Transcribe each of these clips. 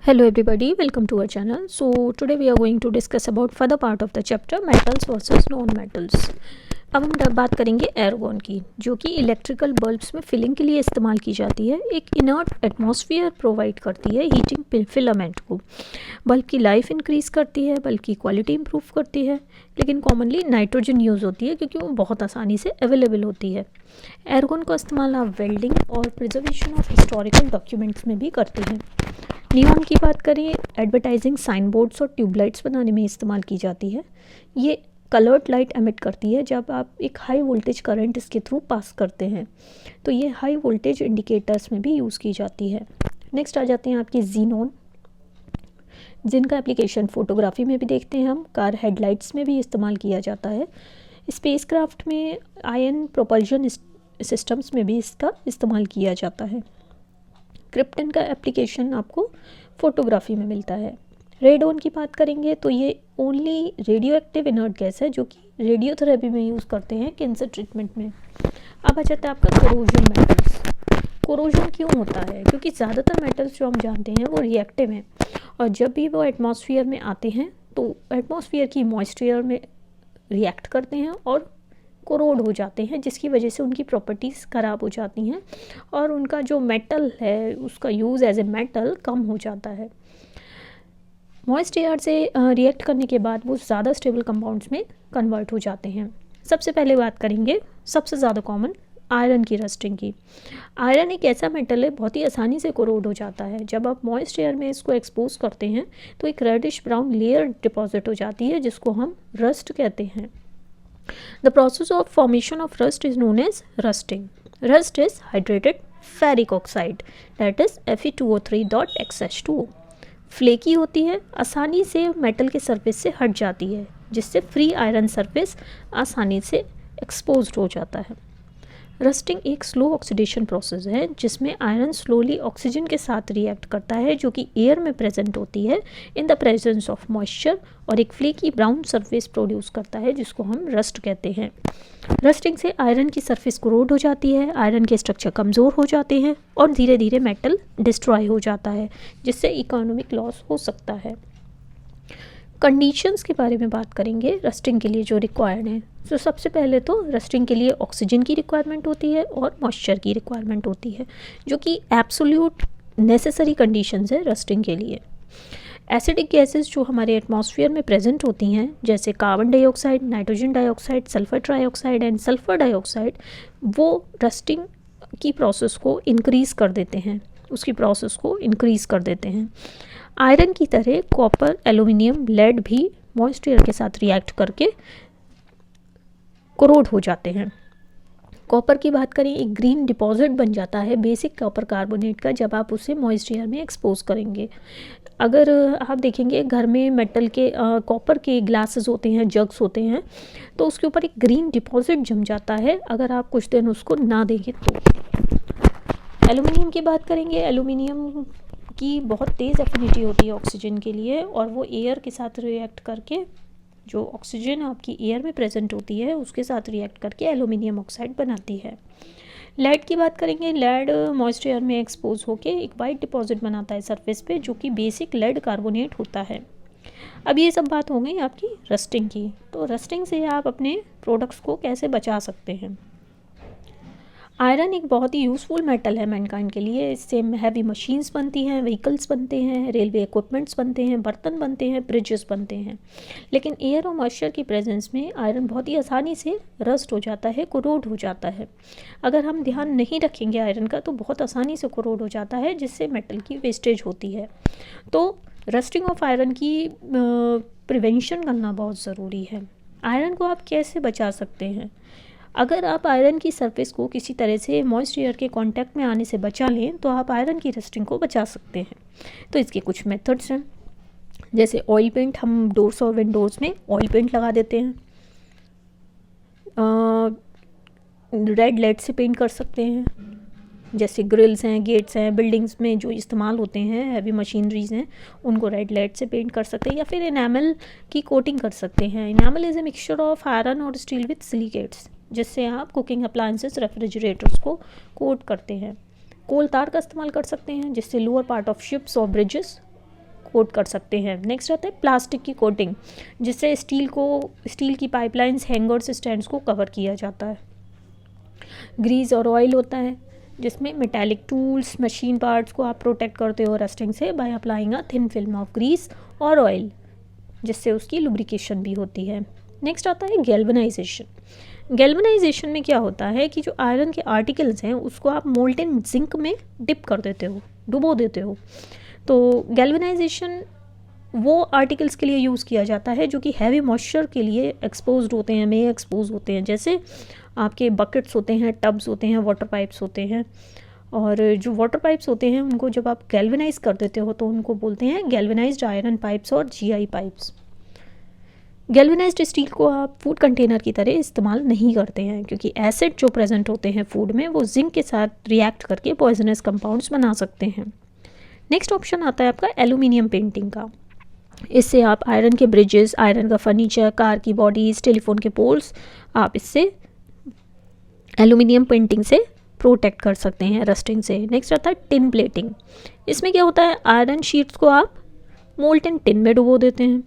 Hello everybody, welcome to our channel. So today we are going to discuss about further part of the chapter metals versus non-metals. अब हम बात करेंगे एर्गोन की, जो कि electrical bulbs में फिलिंग के लिए इस्तेमाल की जाती है। एक इनर्ट एटमॉस्फेयर प्रोवाइड करती है हीटिंग फिलामेंट को, बल्ब की लाइफ इंक्रीज़ करती है, बल्ब की क्वालिटी इंप्रूव करती है, लेकिन कॉमनली नाइट्रोजन यूज़ होती है क्योंकि वो बहुत आसानी से अवेलेबल होती है। एर्गोन का इस्तेमाल आप वेल्डिंग और प्रिजर्वेशन ऑफ हिस्टोरिकल डॉक्यूमेंट्स में भी करते हैं। नियॉन की बात करें, एडवर्टाइजिंग साइन बोर्ड्स और ट्यूबलाइट्स बनाने में इस्तेमाल की जाती है। ये कलर्ड लाइट एमिट करती है जब आप एक हाई वोल्टेज करंट इसके थ्रू पास करते हैं, तो ये हाई वोल्टेज इंडिकेटर्स में भी यूज़ की जाती है। नेक्स्ट आ जाते हैं आपकी जीनोन, जिनका एप्लीकेशन फोटोग्राफी में भी देखते हैं हम, कार हेडलाइट्स में भी इस्तेमाल किया जाता है। स्पेसक्राफ्ट में आयन प्रोपल्शन सिस्टम्स में भी इसका इस्तेमाल किया जाता है। क्रिप्टन का एप्लीकेशन आपको फोटोग्राफी में मिलता है। रेडोन की बात करेंगे तो ये only radio active inert gas है जो कि रेडियोथेरेपी में यूज़ करते हैं कैंसर ट्रीटमेंट में। अब आ जाता है आपका कोरोजन मेटल्स। कोरोजन क्यों होता है? क्योंकि ज़्यादातर मेटल्स जो हम जानते हैं वो रिएक्टिव हैं, और जब भी वो एटमॉस्फेयर में आते हैं तो एटमॉस्फेयर की मॉइस्चर में रिएक्ट करते हैं और कोरोड हो जाते हैं, जिसकी वजह से उनकी प्रॉपर्टीज़ ख़राब हो जाती हैं और उनका जो मेटल है उसका यूज़ एज ए मेटल कम हो जाता है। मॉइस्ट एयर से रिएक्ट करने के बाद वो ज़्यादा स्टेबल कंपाउंड्स में कन्वर्ट हो जाते हैं। सबसे पहले बात करेंगे सबसे ज़्यादा कॉमन आयरन की रस्टिंग की। आयरन एक ऐसा मेटल है, बहुत ही आसानी से कोरोड हो जाता है। जब आप मॉइस्ट एयर में इसको एक्सपोज करते हैं तो एक रेडिश ब्राउन लेयर डिपॉजिट हो जाती है जिसको हम रस्ट कहते हैं। The process of formation of rust is known as rusting. Rust is hydrated ferric oxide, that is Fe2O3.XH2O. Flaky होती है, आसानी से मेटल के सरफेस से हट जाती है, जिससे फ्री आयरन सरफेस आसानी से एक्सपोज्ड हो जाता है। रस्टिंग एक स्लो ऑक्सीडेशन प्रोसेस है जिसमें आयरन स्लोली ऑक्सीजन के साथ रिएक्ट करता है जो कि एयर में प्रेजेंट होती है in the presence of moisture, और एक फ्लेकी ब्राउन सरफेस प्रोड्यूस करता है जिसको हम रस्ट कहते हैं। रस्टिंग से आयरन की सरफेस कोरोड हो जाती है, आयरन के स्ट्रक्चर कमज़ोर हो जाते हैं और धीरे धीरे मेटल डिस्ट्रॉय हो जाता है, जिससे इकोनॉमिक लॉस हो सकता है। कंडीशंस के बारे में बात करेंगे रस्टिंग के लिए जो रिक्वायर्ड हैं। तो सबसे पहले तो रस्टिंग के लिए ऑक्सीजन की रिक्वायरमेंट होती है और मॉइस्चर की रिक्वायरमेंट होती है, जो कि एब्सोल्यूट नेसेसरी कंडीशंस है रस्टिंग के लिए। एसिडिक गैसेस जो हमारे एटमॉस्फेयर में प्रेजेंट होती हैं, जैसे carbon dioxide, nitrogen dioxide, sulphur trioxide and sulphur dioxide, वो रस्टिंग की प्रोसेस को इंक्रीज़ कर देते हैं, उसकी प्रोसेस को इंक्रीज़ कर देते हैं। आयरन की तरह कॉपर, एल्यूमिनियम, लेड भी मॉइस्चर के साथ रिएक्ट करके कोरोड हो जाते हैं। कॉपर की बात करें, एक ग्रीन डिपॉजिट बन जाता है बेसिक कॉपर कार्बोनेट का जब आप उसे मॉइस्चर में एक्सपोज करेंगे। अगर आप देखेंगे घर में मेटल के कॉपर के ग्लासेस होते हैं, जग्स होते हैं, तो उसके ऊपर एक ग्रीन डिपॉजिट जम जाता है अगर आप कुछ दिन उसको ना देखें तो। एल्यूमिनियम की बात करेंगे, एल्यूमिनियम की बहुत तेज़ एफिनिटी होती है ऑक्सीजन के लिए, और वो एयर के साथ रिएक्ट करके जो ऑक्सीजन आपकी एयर में प्रेजेंट होती है उसके साथ रिएक्ट करके एल्यूमिनियम ऑक्साइड बनाती है। लेड की बात करेंगे, लेड मॉइस्चर में एक्सपोज होके एक वाइट डिपॉजिट बनाता है सरफेस पे जो कि बेसिक लेड कार्बोनेट होता है। अब ये सब बात हो गई आपकी रस्टिंग की। तो रस्टिंग से आप अपने प्रोडक्ट्स को कैसे बचा सकते हैं? आयरन एक बहुत ही यूज़फुल मेटल है मैनकाइंड के लिए। इससे हैवी मशीन्स बनती हैं, व्हीकल्स बनते हैं, रेलवे इक्विपमेंट्स बनते हैं, बर्तन बनते हैं, ब्रिजेस बनते हैं। लेकिन एयर और मॉइस्चर की प्रेजेंस में आयरन बहुत ही आसानी से रस्ट हो जाता है, कोरोड हो जाता है। अगर हम ध्यान नहीं रखेंगे आयरन का तो बहुत आसानी से कोरोड हो जाता है, जिससे मेटल की वेस्टेज होती है। तो रस्टिंग ऑफ आयरन की प्रिवेंशन करना बहुत ज़रूरी है। आयरन को आप कैसे बचा सकते हैं? अगर आप आयरन की सरफेस को किसी तरह से मॉइस्ट एयर के कांटेक्ट में आने से बचा लें तो आप आयरन की रस्टिंग को बचा सकते हैं। तो इसके कुछ मेथड्स हैं, जैसे ऑयल पेंट। हम डोर्स और विंडोज़ में ऑयल पेंट लगा देते हैं, रेड लेड से पेंट कर सकते हैं, जैसे ग्रिल्स हैं, गेट्स हैं, बिल्डिंग्स में जो इस्तेमाल होते हैं, हैवी मशीनरीज हैं, उनको रेड लेड से पेंट कर सकते हैं, या फिर इनामल की कोटिंग कर सकते हैं। Enamel is a mixture of iron और स्टील विथ सिलिकेट्स, जिससे आप कुकिंग अप्लायंसेस, रेफ्रिजरेटर्स को कोट करते हैं। कोल तार का इस्तेमाल कर सकते हैं, जिससे लोअर पार्ट ऑफ शिप्स और ब्रिजेस कोट कर सकते हैं। नेक्स्ट आता है प्लास्टिक की कोटिंग, जिससे स्टील की पाइपलाइंस, हैंगर्स, स्टैंड्स को कवर किया जाता है। ग्रीस और ऑयल होता है, जिसमें मेटालिक टूल्स, मशीन पार्ट्स को आप प्रोटेक्ट करते हो रस्टिंग से by applying a thin film of grease और ऑयल, जिससे उसकी लुब्रिकेशन भी होती है। नेक्स्ट आता है गैल्वेनाइजेशन। गैल्वेनाइजेशन में क्या होता है कि जो आयरन के आर्टिकल्स हैं उसको आप मोल्टेन जिंक में डिप कर देते हो, डुबो देते हो। तो गैल्वेनाइजेशन वो आर्टिकल्स के लिए यूज़ किया जाता है जो कि हैवी मॉइस्चर के लिए एक्सपोज्ड होते हैं, में एक्सपोज होते हैं, जैसे आपके बकेट्स होते हैं, टब्स होते हैं, वाटर पाइप्स होते हैं। और जो वाटर पाइप्स होते हैं उनको जब आप गैल्वेनाइज कर देते हो तो उनको बोलते हैं गैल्वेनाइज्ड आयरन पाइप्स और जीआई पाइप्स। गैल्वेनाइज्ड स्टील को आप फूड कंटेनर की तरह इस्तेमाल नहीं करते हैं, क्योंकि एसिड जो प्रेजेंट होते हैं फूड में वो जिंक के साथ रिएक्ट करके पॉइजनस कंपाउंड्स बना सकते हैं। नेक्स्ट ऑप्शन आता है आपका एल्यूमिनियम पेंटिंग का। इससे आप आयरन के ब्रिजेस, आयरन का फर्नीचर, कार की बॉडीज़, टेलीफोन के पोल्स आप इससे एल्यूमिनियम पेंटिंग से प्रोटेक्ट कर सकते हैं रस्टिंग से। नेक्स्ट आता है टिन प्लेटिंग। इसमें क्या होता है, आयरन शीट्स को आप मोल्टन टिन में डुबो देते हैं,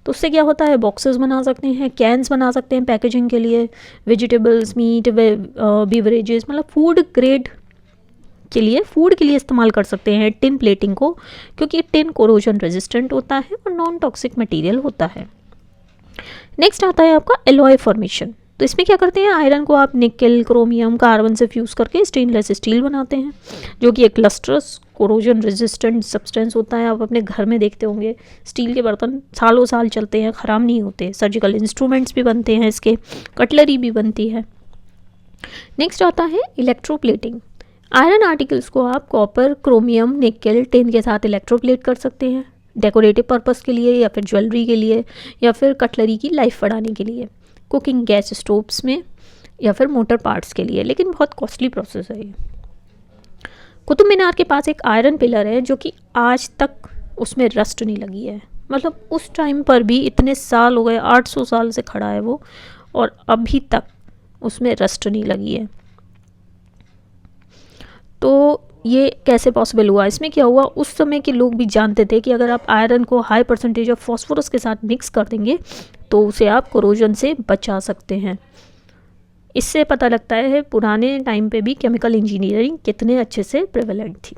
तो उससे क्या होता है, बॉक्सेस बना सकते हैं, कैंस बना सकते हैं पैकेजिंग के लिए, वेजिटेबल्स, मीट, बीवरेजेस, मतलब फूड ग्रेड के लिए इस्तेमाल कर सकते हैं टिन प्लेटिंग को, क्योंकि टिन कोरोजन रेजिस्टेंट होता है और नॉन टॉक्सिक मटेरियल होता है। नेक्स्ट आता है आपका एलॉय फॉर्मेशन। तो इसमें क्या करते हैं, आयरन को आप निकेल, क्रोमियम, कार्बन से फ्यूज़ करके स्टेनलेस स्टील बनाते हैं, जो कि एक लस्ट्रस कोरोजन रेजिस्टेंट सब्सटेंस होता है। आप अपने घर में देखते होंगे स्टील के बर्तन सालों साल चलते हैं, ख़राब नहीं होते। सर्जिकल इंस्ट्रूमेंट्स भी बनते हैं इसके, कटलरी भी बनती है। नेक्स्ट आता है इलेक्ट्रोप्लेटिंग। आयरन आर्टिकल्स को आप कॉपर, क्रोमियम, निकेल, टिन के साथ इलेक्ट्रोप्लेट कर सकते हैं, डेकोरेटिव पर्पस के लिए या फिर ज्वेलरी के लिए या फिर कटलरी की लाइफ बढ़ाने के लिए, कुकिंग गैस स्टोव्स में या फिर मोटर पार्ट्स के लिए, लेकिन बहुत कॉस्टली प्रोसेस है ये। कुतुब मीनार के पास एक आयरन पिलर है जो कि आज तक उसमें रस्ट नहीं लगी है, मतलब उस टाइम पर भी इतने साल हो गए, 800 साल से खड़ा है वो, और अभी तक उसमें रस्ट नहीं लगी है। तो ये कैसे पॉसिबल हुआ, इसमें क्या हुआ, उस समय के लोग भी जानते थे कि अगर आप आयरन को हाई परसेंटेज ऑफ फॉस्फोरस के साथ मिक्स कर देंगे तो उसे आप कोरोजन से बचा सकते हैं। इससे पता लगता है पुराने टाइम पे भी केमिकल इंजीनियरिंग कितने अच्छे से प्रेवलेंट थी।